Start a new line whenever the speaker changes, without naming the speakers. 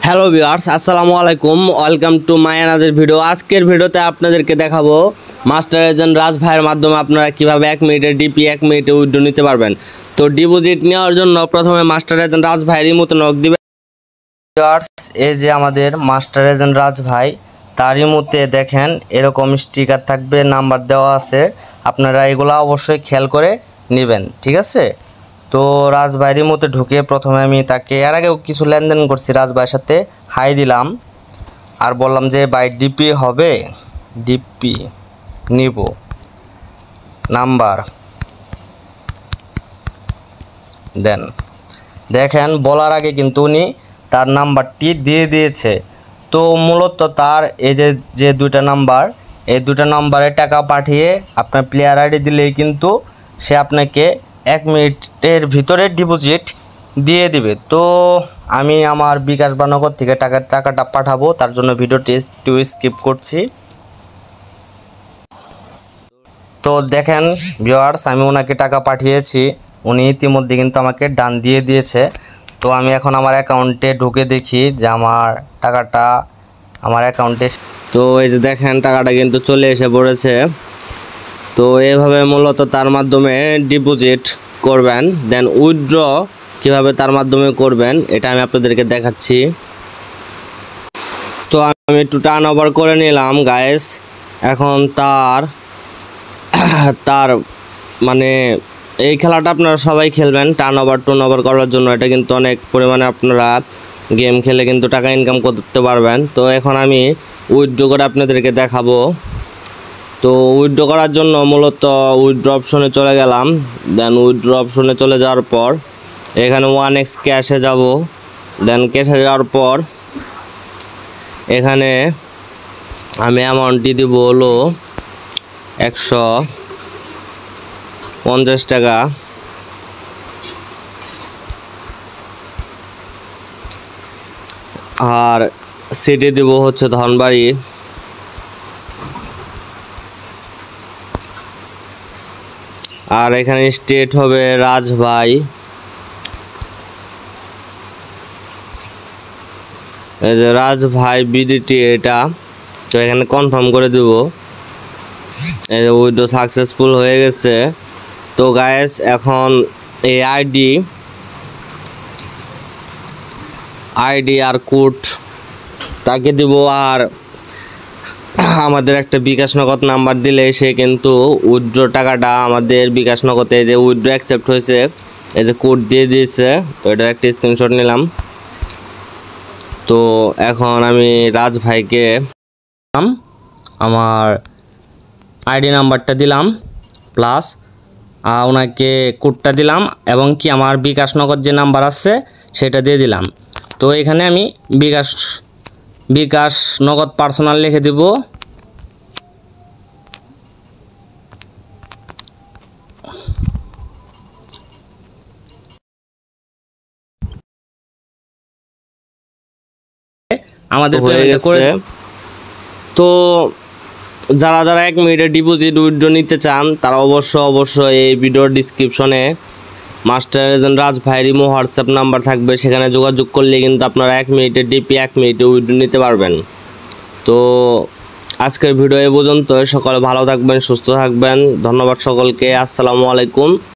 Hello viewers, আসসালামু আলাইকুম। Welcome to my another video. আজকের ভিডিওতে আপনাদেরকে দেখাবো মাস্টার এজেন্ট রাজ ভাইয়ের মাধ্যমে আপনারা কিভাবে 1 মিনিটে ডিপি 1 মিনিটে উইথড্র নিতে পারবেন। তো ডিপোজিট নেওয়ার জন্য প্রথমে মাস্টার এজেন্ট রাজ ভাইয়ের ইমোতে নক দিবেন। ভিউয়ার্স, এই যে আমাদের মাস্টার এজেন্ট রাজ ভাই, তার ইমোতে দেখেন এরকম স্টিকার থাকবে, নাম্বার দেওয়া আছে। আপনারা এগুলো অবশ্যই খেয়াল করে নেবেন, ঠিক আছে? তো রাজ ভাইয়ের মধ্যে ঢুকে প্রথমে আমি তাকে এর আগেও কিছু লেনদেন করছি, রাজ ভাইয়ের সাথে হাই দিলাম আর বললাম যে ভাই ডিপি হবে, ডিপি নিব, নাম্বার দেন। দেখেন বলার আগে কিন্তু উনি তার নাম্বারটি দিয়ে দিয়েছে। তো মূলত তার এই যে দুইটা নাম্বার, এই দুইটা নাম্বারে টাকা পাঠিয়ে আপনার প্লেয়ার আইডি দিলেই কিন্তু সে আপনাকে 1 মিনিটের ভিতরে ডিপোজিট দিয়ে দিবে। তো আমি আমার বিকাশ বা নগদ থেকে টাকাটা পাঠাবো, তার জন্য ভিডিওটি একটু স্কিপ করছি। তো দেখেন ভিউয়ার্স, আমি ওনাকে টাকা পাঠিয়েছি, উনি ইতিমধ্যে কিন্তু আমাকে ডান দিয়ে দিয়েছে। তো আমি এখন আমার অ্যাকাউন্টে ঢুকে দেখি যে আমার টাকাটা আমার অ্যাকাউন্টে। তো এই যে দেখেন টাকাটা কিন্তু চলে এসে পড়েছে। তো এভাবে মূলত তার মাধ্যমে ডিপোজিট করবেন, দেন উইথড্র কিভাবে তার মাধ্যমে করবেন এটা আমি আপনাদেরকে দেখাচ্ছি। তো আমি একটু টার্ন ওভার করে নিলাম গাইস। এখন তার মানে এই খেলাটা আপনারা সবাই খেলবেন টার্ন ওভার করার জন্য। এটা কিন্তু অনেক পরিমাণে আপনারা গেম খেলে কিন্তু টাকা ইনকাম করতে পারবেন। তো এখন আমি উইথড্র করে আপনাদেরকে দেখাবো। তো উইথড্র করার জন্য মূলত উইথড্র অপশনে চলে গেলাম, দেন উইথড্র অপশনে চলে যাওয়ার পর এখানে 1x ক্যাশে যাব। দেন ক্যাশে যাওয়ার পর এখানে আমি অ্যামাউন্টটি দিব হলো 150 টাকা। আর সিটি দিব হচ্ছে ধনবাড়ি। আর এখানে স্টেট হবে রাজ ভাই। এই যে রাজ ভাই বিডিটি এটা। তো এখানে কনফার্ম করে দেব। এই যে উইথড্র সাকসেসফুল হয়ে গেছে। তো গাইস এখন এই আইডি আর কোড তাকে দিব, আর আমাদের একটা বিকাশ নগদ নাম্বার দিলে সে কিন্তু উইথড্র টাকাটা আমাদের বিকাশ নগদে যে উইথড্র অ্যাকসেপ্ট হয়েছে এই যে কোড দিয়ে দিয়েছে। তো এটার একটা স্ক্রিনশট নিলাম। তো এখন আমি রাজ ভাইকে আমার আইডি নাম্বারটা দিলাম, প্লাস ওনাকে কোডটা দিলাম, এবং কি আমার বিকাশ নগদ যে নাম্বার আছে সেটা দিয়ে দিলাম। তো এখানে আমি বিকাশ নগদ পার্সোনাল লিখে দিব। আমাদের হয়ে গেছে। তো যারা 1 মিনিটে ডিপোজিট উইথড্র নিতে চান তারা অবশ্যই এই ভিডিওর ডিসক্রিপশনে মাস্টার এজেন্ট রাজ ভাইয়ের ইমো হোয়াটসঅ্যাপ নাম্বার থাকবে, সেখানে যোগাযোগ করলে কিন্তু আপনারা 1 মিনিটে ডিপি 1 মিনিটে উইথড্র নিতে পারবেন। তো আজকের ভিডিও এ পর্যন্ত। সকলে ভালো থাকবেন, সুস্থ থাকবেন। ধন্যবাদ সকলকে। আসসালামু আলাইকুম।